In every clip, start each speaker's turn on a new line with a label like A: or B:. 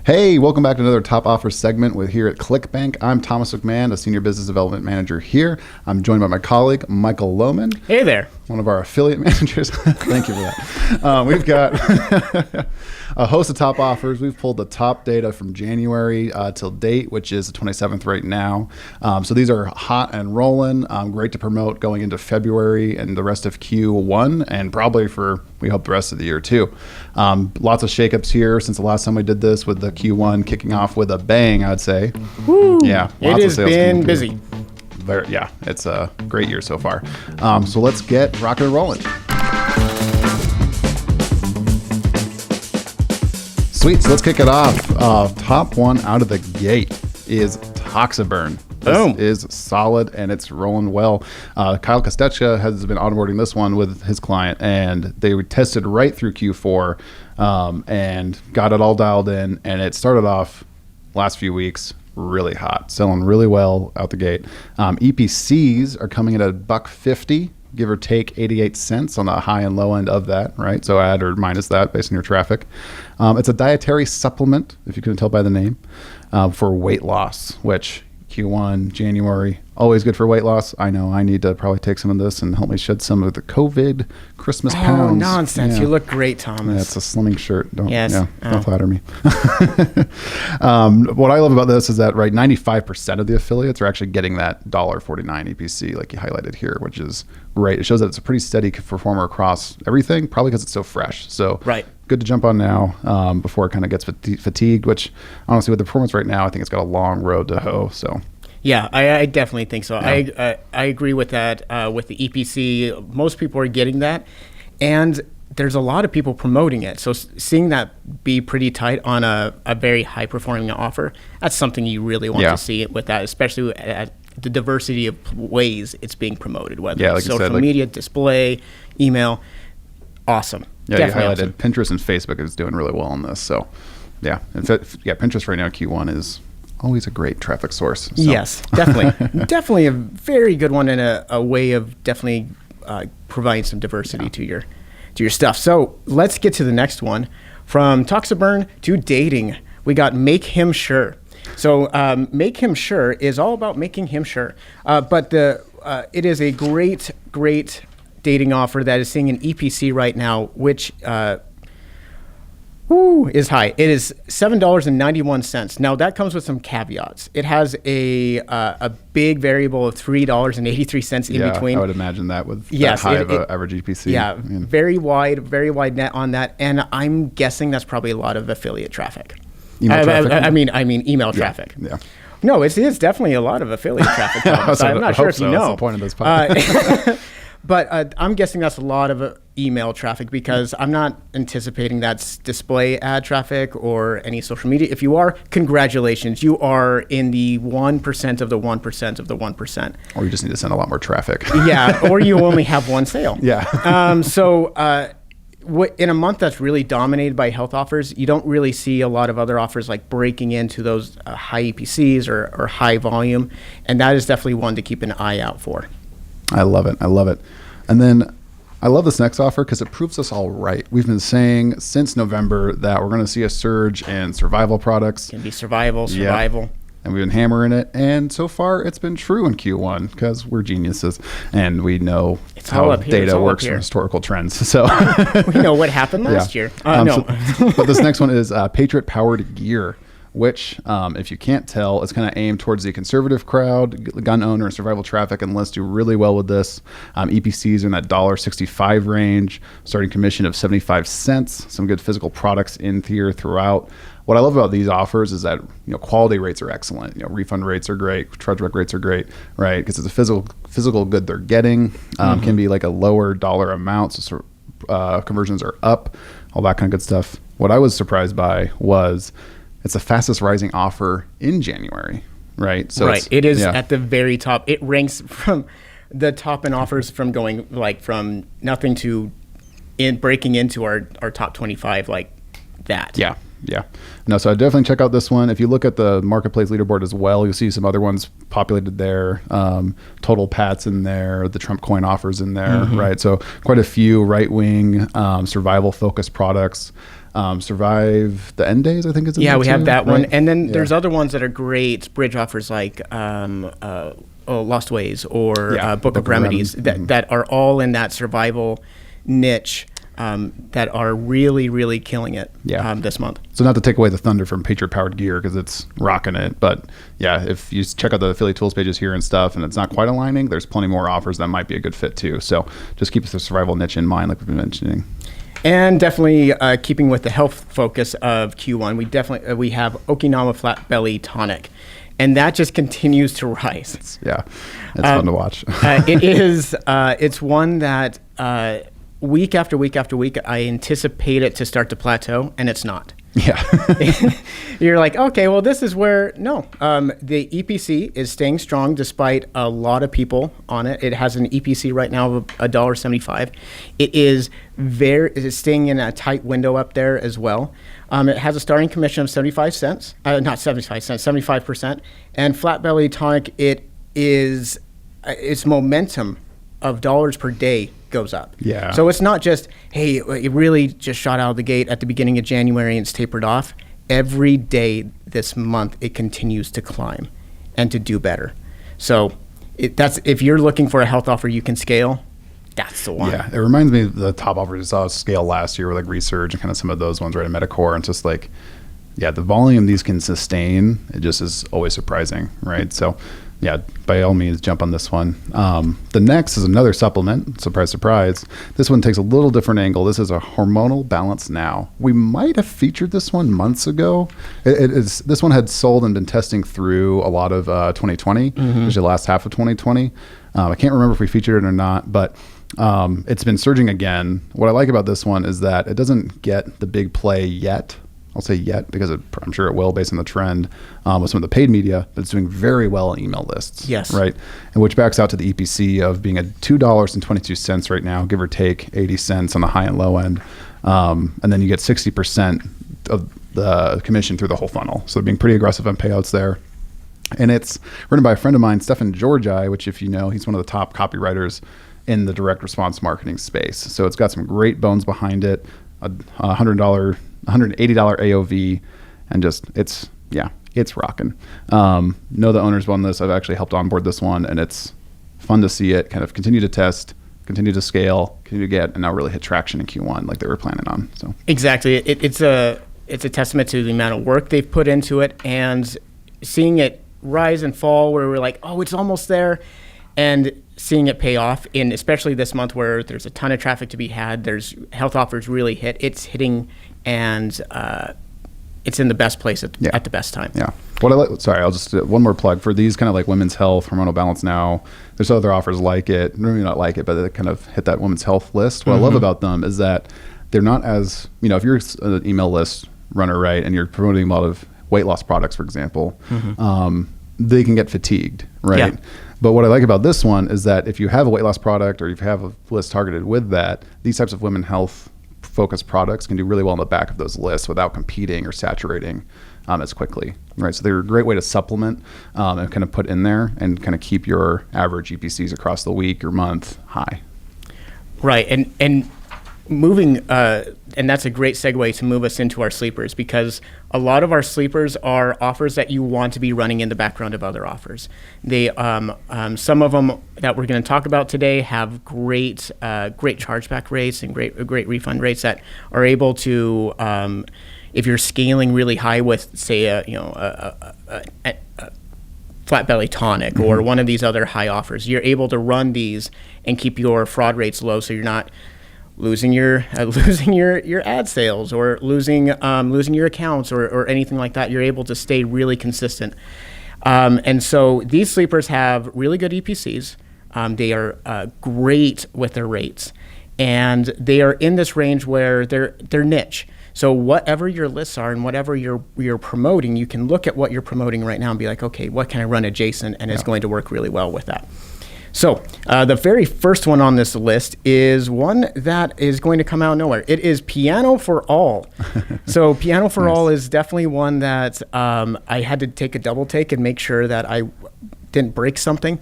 A: Hey, welcome back to another Top Offers segment with here at ClickBank. I'm Thomas McMahon, a Senior Business Development Manager here. I'm joined by my colleague, Michael Lohman.
B: Hey there.
A: One of our affiliate managers. Thank you for that. We've got a host of top offers. We've pulled the top data from January till date, which is the 27th right now. So these are hot and rolling. Great to promote going into February and the rest of Q1, and probably for, we hope, the rest of the year too. Lots of shakeups here since the last time we did this, with the Q1 kicking off with a bang, I'd say.
B: Woo.
A: Yeah,
B: it has been busy.
A: Yeah, it's a great year so far. So let's get rocking and rolling. Sweet, so let's kick it off. Top one out of the gate is Toxaburn. This is solid and it's rolling well. Kyle Kostechka has been onboarding this one with his client, and they tested right through Q4 and got it all dialed in, and it started off last few weeks really hot, selling really well out the gate. EPCs are coming in at $1.50, give or take 88 cents on the high and low end of that, right? So add or minus that based on your traffic. It's a dietary supplement, if you couldn't tell by the name, for weight loss, which Q1, January, always good for weight loss. I know I need to probably take some of this and help me shed some of the COVID Christmas pounds.
B: Oh, nonsense. Yeah. You look great, Thomas.
A: Yeah, it's a slimming shirt. Don't flatter me. What I love about this is that, right, 95% of the affiliates are actually getting that $1.49 EPC like you highlighted here, which is great. It shows that it's a pretty steady performer across everything, probably because it's so fresh. So good to jump on now before it kind of gets fatigued, which honestly with the performance right now, I think it's got a long road to hoe. So
B: yeah, I definitely think so. Yeah. I agree with that. With the EPC, most people are getting that, and there's a lot of people promoting it. So seeing that be pretty tight on a very high performing offer, that's something you really want to see with that, especially at the diversity of ways it's being promoted, whether it's social media, display, email. Awesome.
A: Yeah, definitely you highlighted awesome. Pinterest and Facebook is doing really well on this. So yeah, Pinterest right now, Q1 is always a great traffic source. So.
B: Yes, definitely. Definitely a very good one, and a way of definitely providing some diversity to your stuff. So let's get to the next one. From Toxaburn to dating, we got Make Him Sure. So Make Him Sure is all about making him sure. But it is a great dating offer that is seeing an EPC right now, which is high. It is $7.91. Now that comes with some caveats. It has a big variable of $3.83 in between.
A: I would imagine that with that high of an average EPC.
B: Yeah, very wide net on that, and I'm guessing that's probably a lot of affiliate traffic.
A: Email traffic?
B: I mean email traffic.
A: Yeah.
B: No, it's definitely a lot of affiliate traffic. I'm not sure if you know.
A: That's the point of this podcast.
B: But I'm guessing that's a lot of email traffic, because I'm not anticipating that's display ad traffic or any social media. If you are, congratulations. You are in the 1% of the 1% of the 1%.
A: Or you just need to send a lot more traffic.
B: Yeah, or you only have one sale.
A: Yeah.
B: In a month that's really dominated by health offers, you don't really see a lot of other offers like breaking into those high EPCs or high volume. And that is definitely one to keep an eye out for.
A: I love it. And then I love this next offer because it proves us all right. We've been saying since November that we're going to see a surge in survival products.
B: It can be survival.
A: Yeah. And we've been hammering it. And so far, it's been true in Q1 because we're geniuses and we know how data works from historical trends. So
B: we know what happened last year.
A: But this next one is Patriot Powered Gear, which, if you can't tell, is kind of aimed towards the conservative crowd, gun owner, and survival traffic, and let's do really well with this. EPCs are in that $1.65 range, starting commission of 75 cents, some good physical products in here throughout. What I love about these offers is that quality rates are excellent. Refund rates are great, chargeback rates are great, right? Because it's a physical good they're getting. Can be like a lower dollar amount, so conversions are up, all that kind of good stuff. What I was surprised by was it's the fastest rising offer in January, right? So
B: it is at the very top. It ranks from the top in offers from going from nothing to breaking into our top 25 like that.
A: Yeah. No, so I definitely check out this one. If you look at the marketplace leaderboard as well, you'll see some other ones populated there. Total Pat's in there, the Trump coin offers in there, right? So quite a few right-wing survival-focused products. Survive the End Days, I think is in
B: Yeah,
A: there
B: we
A: too,
B: have that one.
A: right?
B: And then
A: Yeah.
B: there's other ones that are great bridge offers like Lost Ways or Book of Remedies that are all in that survival niche that are really, really killing it this month.
A: So not to take away the thunder from Patriot Powered Gear because it's rocking it, but yeah, if you check out the affiliate tools pages here and stuff and it's not quite aligning, there's plenty more offers that might be a good fit too. So just keep the survival niche in mind like we've been mentioning.
B: And definitely keeping with the health focus of Q1, we have Okinawa Flat Belly Tonic. And that just continues to rise.
A: It's fun to watch.
B: It's one that week after week after week, I anticipate it to start to plateau, and it's not.
A: Yeah.
B: You're like, okay, well, this is where, no. The EPC is staying strong despite a lot of people on it. It has an EPC right now of $1.75. It is staying in a tight window up there as well. It has a starting commission of 75 cents, not 75 cents, 75%. And Flat Belly Tonic, its momentum of dollars per day goes up.
A: Yeah.
B: So it's not just, hey, it really just shot out of the gate at the beginning of January and it's tapered off. Every day this month, it continues to climb and to do better. So if you're looking for a health offer you can scale, that's the one.
A: Yeah, it reminds me of the top offers we saw scale last year with like Research and kind of some of those ones, right? In Metacore, and it's just like, yeah, the volume these can sustain, it just is always surprising, right? So, yeah, by all means, jump on this one. The next is another supplement. Surprise, surprise. This one takes a little different angle. This is a Hormonal Balance Now. We might have featured this one months ago. This one had sold and been testing through a lot of 2020, especially the last half of 2020. I can't remember if we featured it or not, but it's been surging again. What I like about this one is that it doesn't get the big play yet. I'll say yet because I'm sure it will based on the trend with some of the paid media, but it's doing very well in email lists.
B: Yes.
A: Right. And which backs out to the EPC of being at $2.22 right now, give or take 80 cents on the high and low end. And then you get 60% of the commission through the whole funnel. So being pretty aggressive on payouts there. And it's written by a friend of mine, Stefan Georgi, which if you know, he's one of the top copywriters in the direct response marketing space. So it's got some great bones behind it, $180 AOV, and just it's rocking. Know the owners on this. I've actually helped onboard this one, and it's fun to see it kind of continue to test, continue to scale, continue to get, and now really hit traction in Q1 like they were planning on. So
B: exactly, it's a testament to the amount of work they've put into it, and seeing it rise and fall where we're like, oh, it's almost there, and seeing it pay off in especially this month where there's a ton of traffic to be had, there's health offers really it's hitting, and it's in the best place at the best time.
A: Yeah. I'll just do one more plug for these kind of like women's health, Hormonal Balance Now. There's other offers like it, maybe not like it, but they kind of hit that women's health list. What I love about them is that they're not as, if you're an email list runner, right, and you're promoting a lot of weight loss products, for example, they can get fatigued, right? Yeah. But what I like about this one is that if you have a weight loss product or if you have a list targeted with that, these types of women health focused products can do really well on the back of those lists without competing or saturating as quickly, right? So they're a great way to supplement and kind of put in there and kind of keep your average EPCs across the week or month high.
B: Right, and moving, and that's a great segue to move us into our sleepers, because a lot of our sleepers are offers that you want to be running in the background of other offers. They, some of them that we're going to talk about today have great chargeback rates and great refund rates that are able to, if you're scaling really high with, say, a Flat Belly Tonic or one of these other high offers, you're able to run these and keep your fraud rates low, so you're not losing your ad sales or losing your accounts or anything like that. You're able to stay really consistent. And so these sleepers have really good EPCs. They are great with their rates, and they are in this range where they're niche. So whatever your lists are and whatever you're promoting, you can look at what you're promoting right now and be like, okay, what can I run adjacent, and it's going to work really well with that. So the very first one on this list is one that is going to come out of nowhere. It is Piano for All. So Piano for All is definitely one that I had to take a double take and make sure that I didn't break something.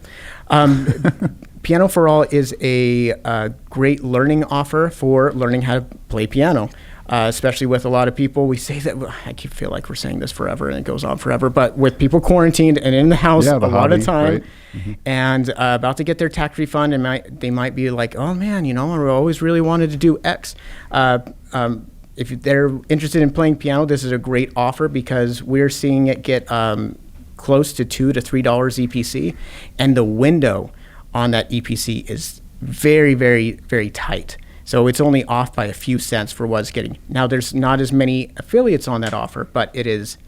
B: Piano for All is a great learning offer for learning how to play piano. especially with a lot of people. We say that, I feel like we're saying this forever and it goes on forever, but with people quarantined and in the house a lot of time,
A: right? Mm-hmm.
B: And about to get their tax refund, and they might be like, oh man, I always really wanted to do X. If they're interested in playing piano, this is a great offer because we're seeing it get close to $2 to $3 EPC, and the window on that EPC is very, very, very tight. So it's only off by a few cents for what it's getting. Now, there's not as many affiliates on that offer, but it is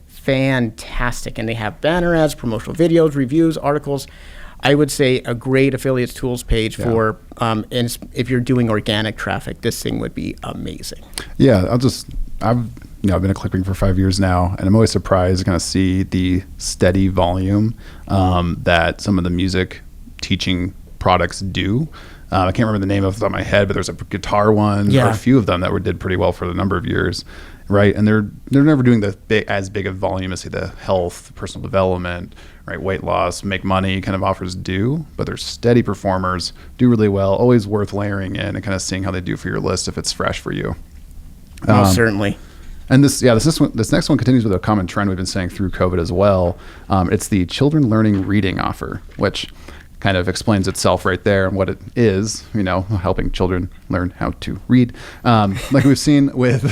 B: fantastic. And they have banner ads, promotional videos, reviews, articles. I would say a great affiliates tools page for, and if you're doing organic traffic, this thing would be amazing.
A: Yeah, I've been at ClickBank for 5 years now, and I'm always surprised to kind of see the steady volume that some of the music teaching products do. I can't remember the name off the top of my head, but there's a guitar one, or a few of them that did pretty well for a number of years, right? And they're never doing as big of volume as, say, the health, personal development, right, weight loss, make money kind of offers do, but they're steady performers, do really well, always worth layering in and kind of seeing how they do for your list if it's fresh for you.
B: Certainly.
A: And this next one continues with a common trend we've been saying through COVID as well. It's the children learning reading offer, which kind of explains itself right there and what it is, helping children learn how to read. Like we've seen with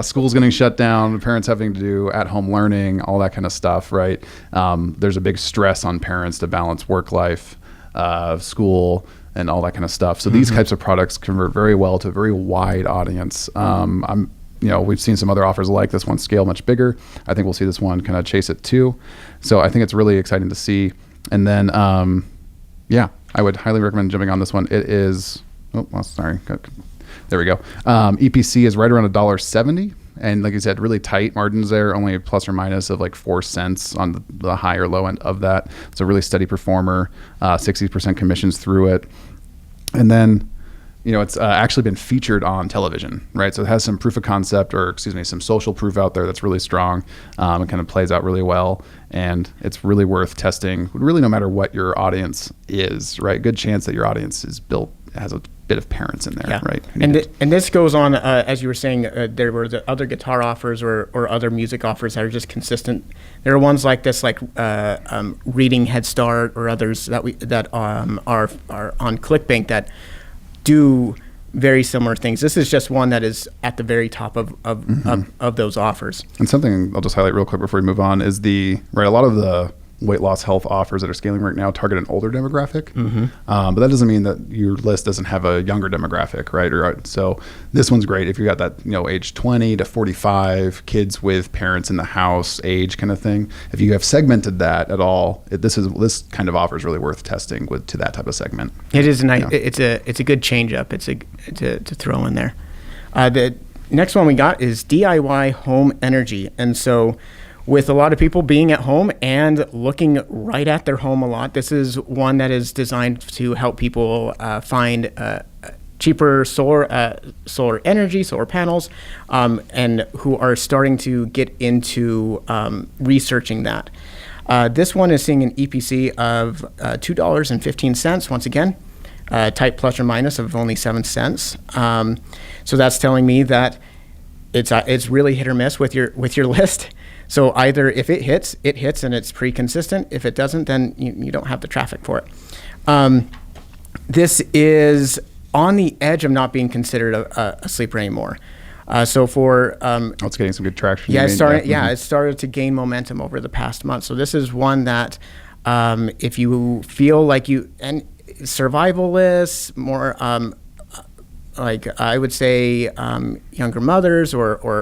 A: schools getting shut down, parents having to do at-home learning, all that kind of stuff, right? There's a big stress on parents to balance work life, school, and all that kind of stuff. So these types of products convert very well to a very wide audience. We've seen some other offers like this one scale much bigger. I think we'll see this one kind of chase it too. So I think it's really exciting to see. And then, I would highly recommend jumping on this one. It is, there we go. EPC is right around $1.70. And like you said, really tight margins there, only a plus or minus of like 4 cents on the high or low end of that. It's a really steady performer, 60% commissions through it. And then, it's actually been featured on television, right? So it has some proof of concept, some social proof out there that's really strong. It kind of plays out really well, and it's really worth testing, really no matter what your audience is, right? Good chance that your audience has a bit of parents in there, right?
B: And this goes on, as you were saying, there were the other guitar offers or other music offers that are just consistent. There are ones like this, like Reading Head Start or others that are on ClickBank that do very similar things. This is just one that is at the very top of those offers.
A: And something I'll just highlight real quick before we move on is a lot of the weight loss health offers that are scaling right now target an older demographic. But that doesn't mean that your list doesn't have a younger demographic, right? So this one's great if you got that, age 20 to 45, kids with parents in the house age kind of thing. If you have segmented that at all, this kind of offer is really worth testing to that type of segment.
B: It is nice. It's a good change up. It's to throw in there. The next one we got is DIY home energy. And so with a lot of people being at home and looking right at their home a lot, this is one that is designed to help people find cheaper solar energy, solar panels, and who are starting to get into researching that. This one is seeing an EPC of $2.15, once again, type plus or minus of only 7 cents. So that's telling me that it's really hit or miss with your list. So either if it hits and it's pretty consistent. If it doesn't, then you don't have the traffic for it. This is on the edge of not being considered a sleeper anymore. So for
A: it's getting some good traction.
B: Yeah, it started to gain momentum over the past month. So this is one that if you feel like survivalists, more like I would say younger mothers or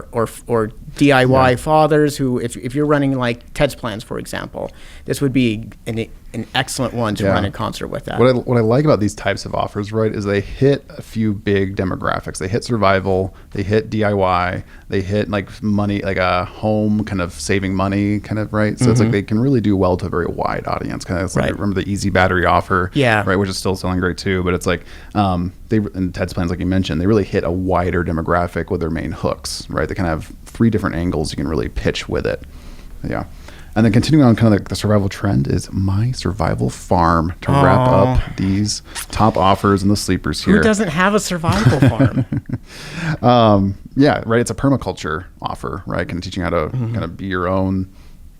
B: DIY fathers who, if you're running like Ted's Plans, for example, this would be an excellent one to run in concert with that.
A: What I like about these types of offers, right, is they hit a few big demographics. They hit survival, they hit DIY, they hit like money, like a home kind of saving money kind of, right? So it's like they can really do well to a very wide audience. Kind of like, remember the easy battery offer, right, which is still selling great too. But it's like in Ted's Plans, like you mentioned, they really hit a wider demographic with their main hooks, right? They kind of have 3 different angles you can really pitch with it. Yeah. And then continuing on kind of the survival trend is My Survival Farm to wrap up these top offers and the sleepers here.
B: Who doesn't have a survival farm?
A: Yeah, right. It's a permaculture offer, right? Kind of teaching how to kind of be your own,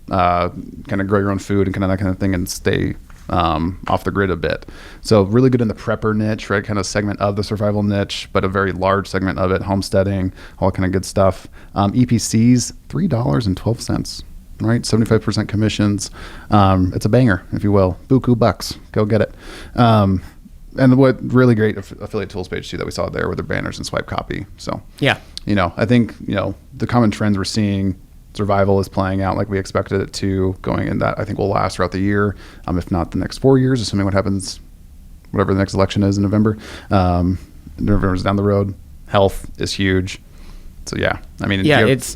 A: kind of grow your own food and kind of that kind of thing, and stay off the grid a bit. So really good in the prepper niche, right? Kind of segment of the survival niche, but a very large segment of it, homesteading, all kind of good stuff. EPCs, $3.12, right? 75% commissions. It's a banger, if you will. Buku bucks. Go get it. And what really great affiliate tools page too that we saw there with their banners and swipe copy. So
B: yeah,
A: I think, the common trends we're seeing, survival is playing out like we expected it to, going in that I think will last throughout the year, if not the next 4 years, assuming what happens, whatever the next election is in November. November's down the road. Health is huge. So yeah, I mean,
B: it's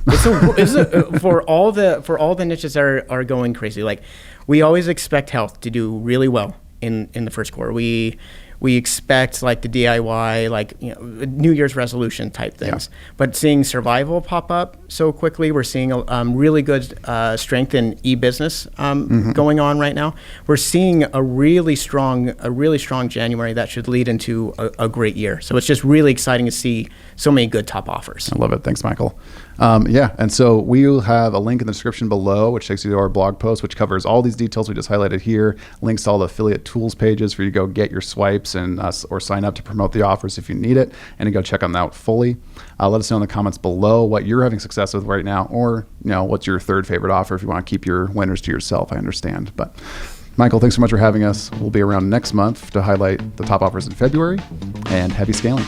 B: for all the niches that are going crazy. Like, we always expect health to do really well in the first quarter. We expect like the DIY, like New Year's resolution type things. Yeah. But seeing survival pop up so quickly, we're seeing really good strength in e-business going on right now. We're seeing a really strong January that should lead into a great year. So it's just really exciting to see so many good top offers.
A: I love it. Thanks, Michael. And so we'll have a link in the description below, which takes you to our blog post, which covers all these details we just highlighted here, links to all the affiliate tools pages for you to go get your swipes and or sign up to promote the offers if you need it, and to go check them out fully. Let us know in the comments below what you're having success with right now, or what's your third favorite offer if you want to keep your winners to yourself. I understand. But Michael, thanks so much for having us. We'll be around next month to highlight the top offers in February, and happy scaling.